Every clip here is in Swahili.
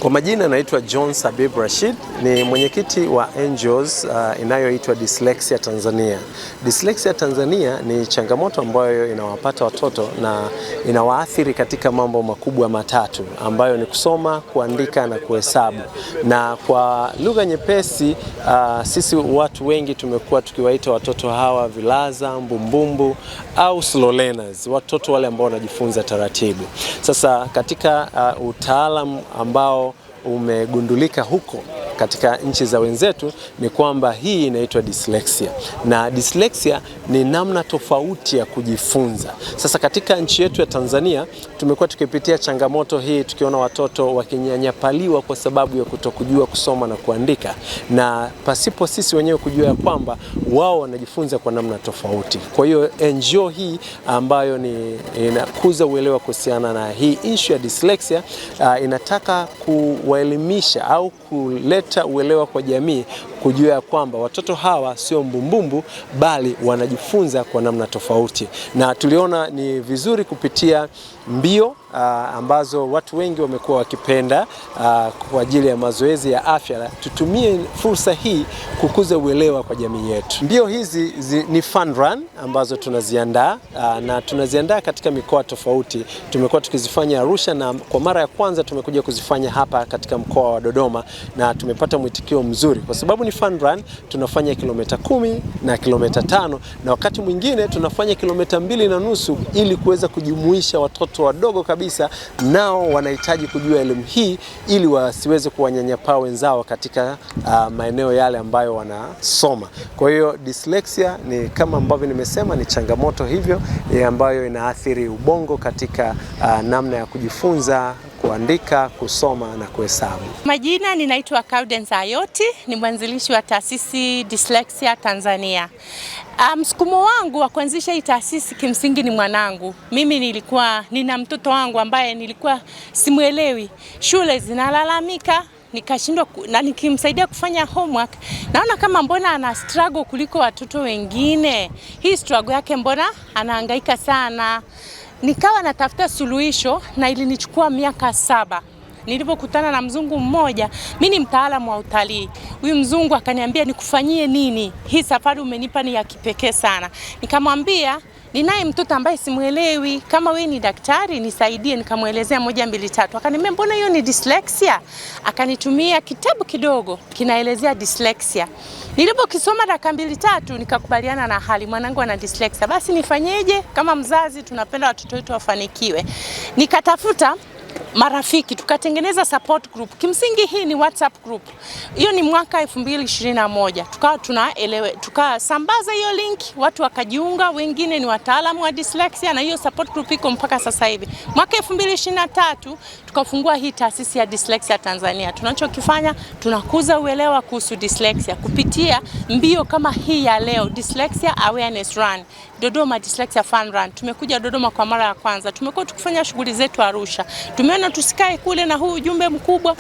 Kwa majina naitwa John Sabib Rashid, ni mwenyekiti wa Angels inayoitwa Dyslexia Tanzania. Dyslexia Tanzania ni changamoto ambayo inawapata watoto na inawaathiri katika mambo makubwa matatu ambayo ni kusoma, kuandika na kuhesabu. Na kwa lugha nyepesi, sisi watu wengi tumekuwa tukiwaita watoto hawa vilaza, mbumbumbu au slow learners, watoto wale ambao wanajifunza taratibu. Sasa katika utaalamu ambao umegundulika huko katika nchi za wenzetu ni kwamba hii inaitwa dyslexia, na dyslexia ni namna tofauti ya kujifunza. Sasa katika nchi yetu ya Tanzania tumekuwa tukipitia changamoto hii, tukiona watoto wakinyanyapaliwa kwa sababu ya kutokujua kusoma na kuandika, na pasipo sisi wenyewe kujua ya kwamba wao wanajifunza kwa namna tofauti. Kwa hiyo NGO hii ambayo inakuza uelewa kuhusiana na hii issue ya dyslexia inataka kuwaelimisha au kuleta uelewa kwa jamii kujua ya kwamba watoto hawa sio mbumbumbu bali wanajifunza kwa namna tofauti. Na tuliona ni vizuri kupitia mbio ambazo watu wengi wamekuwa wakipenda kwa ajili ya mazoezi ya afya, tutumie fursa hii kukuza uelewa kwa jamii yetu. Mbio hizi ni fun run ambazo tunaziandaa na tunaziandaa katika mikoa tofauti. Tumekuwa tukizifanya Arusha na kwa mara ya kwanza tumekuja kuzifanya hapa katika mkoa wa Dodoma, na tumepata mwitikio mzuri kwa sababu ni fun run. Tunafanya kilomita 10 na kilomita 5 na wakati mwingine tunafanya kilomita 2.5 ili kuweza kujumuisha watoto wadogo kabisa, nao wanahitaji kujua elimu hii ili wasiweze kuwanyanyapaa wenzao katika maeneo yale ambayo wanasoma. Kwa hiyo dyslexia ni kama ambavyo nimesema, ni changamoto hivyo ambayo inaathiri ubongo katika namna ya kujifunza, kuandika, kusoma na kuhesabu. Majina ninaitwa Gaudence Ayoti, ni mwanzilishi wa taasisi Dyslexia Tanzania. Msukumo wangu wa kuanzisha hii taasisi kimsingi ni mwanangu. Mimi nina mtoto wangu ambaye nilikuwa simuelewi. Shule zinalalamika, nikashindwa na nikimsaidia kufanya homework, naona kama mbona ana struggle kuliko watoto wengine. Hii struggle yake mbona anahangaika sana. Nikawa natafuta suluhisho na ilinichukua miaka 7. Nilipokutana na mzungu mmoja, mimi ni mtaalamu wa utalii. Huyu mzungu akaniambia nikufanyie nini? Hii safari umenipa ni ya kipekee sana. Nikamwambia ninaye mtoto ambaye simuelewi, kama wewe ni daktari nisaidie. Nikamuelezea 1, 2, 3. Akaniambia mbona hiyo ni dyslexia? Akanitumia kitabu kidogo kinaelezea dyslexia. Nilipokisoma dakika 2, 3 nikakubaliana na hali, mwanangu ana dyslexia. Basi nifanyeje? Kama mzazi tunapenda watoto wetu wafanikiwe. Nikatafuta marafiki, tukatengeneza support group. Kimsingi hii ni WhatsApp group. Hiyo ni mwaka 2021. Tukasambaza hiyo link, watu wakajiunga, wengine ni wataalamu wa dyslexia, na hiyo support group iko mpaka sasa hivi. Mwaka 2023 tukafungua hii taasisi ya Dyslexia Tanzania. Tunachokifanya, tunakuza uelewa kuhusu dyslexia kupitia mbio kama hii ya leo, Dyslexia Awareness Run, Dodoma Dyslexia Fun Run. Tumekuja Dodoma kwa mara ya kwanza. Tumekuwa tukifanya shughuli zetu Arusha. Tumeona tusikae kule na huu ujumbe mkubwa,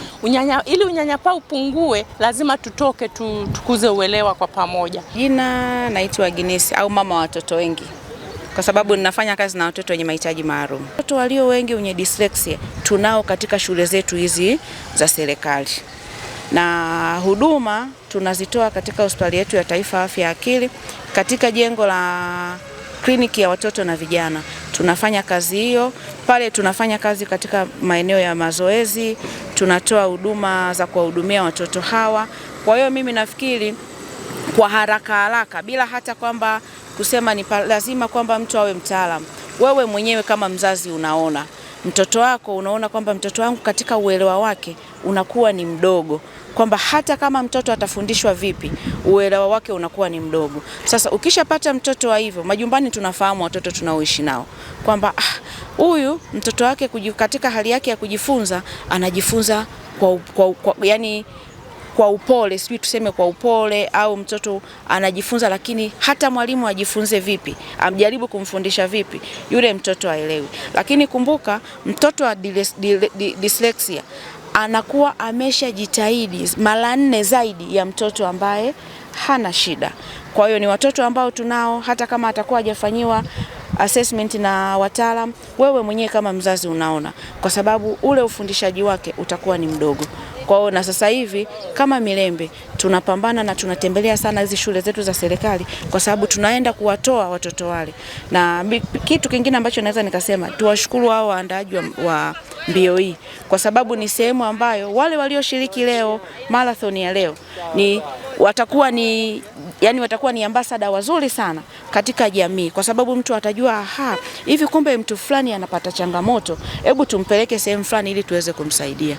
ili unyanyapaa upungue, lazima tutoke tukuze uelewa kwa pamoja. Jina naitwa Agnes au mama wa watoto wengi, kwa sababu ninafanya kazi na watoto wenye mahitaji maalum. Watoto walio wengi wenye dyslexia tunao katika shule zetu hizi za serikali, na huduma tunazitoa katika hospitali yetu ya Taifa Afya ya Akili, katika jengo la kliniki ya watoto na vijana. Tunafanya kazi hiyo pale, tunafanya kazi katika maeneo ya mazoezi, tunatoa huduma za kuwahudumia watoto hawa. Kwa hiyo mimi nafikiri kwa haraka bila hata kwamba kusema ni lazima kwamba mtu awe mtaalamu, wewe mwenyewe kama mzazi unaona mtoto wako, unaona kwamba mtoto wangu katika uelewa wake unakuwa ni mdogo, kwamba hata kama mtoto atafundishwa vipi uelewa wake unakuwa ni mdogo. Sasa ukishapata mtoto wa hivyo, majumbani tunafahamu watoto tunaoishi nao kwamba huyu mtoto wake katika hali yake ya kujifunza anajifunza kwa upole, sijui tuseme kwa upole, au mtoto anajifunza lakini hata mwalimu ajifunze vipi, amjaribu kumfundisha vipi, yule mtoto haelewi. Lakini kumbuka mtoto wa dyslexia anakuwa ameshajitahidi mara 4 zaidi ya mtoto ambaye hana shida. Kwa hiyo ni watoto ambao tunao hata kama atakuwa hajafanyiwa assessment na wataalam, wewe mwenyewe kama mzazi unaona, kwa sababu ule ufundishaji wake utakuwa ni mdogo. Kwa hiyo na sasa hivi kama Mirembe tunapambana na tunatembelea sana hizi shule zetu za serikali, kwa sababu tunaenda kuwatoa watoto wale. Na kitu kingine ambacho naweza nikasema, tuwashukuru hao waandaaji wa mbio hii, kwa sababu ni sehemu ambayo wale walioshiriki leo marathon ya leo watakuwa ni ambassador wazuri sana katika jamii, kwa sababu mtu atajua hivi kumbe mtu fulani anapata changamoto, hebu tumpeleke sehemu fulani ili tuweze kumsaidia.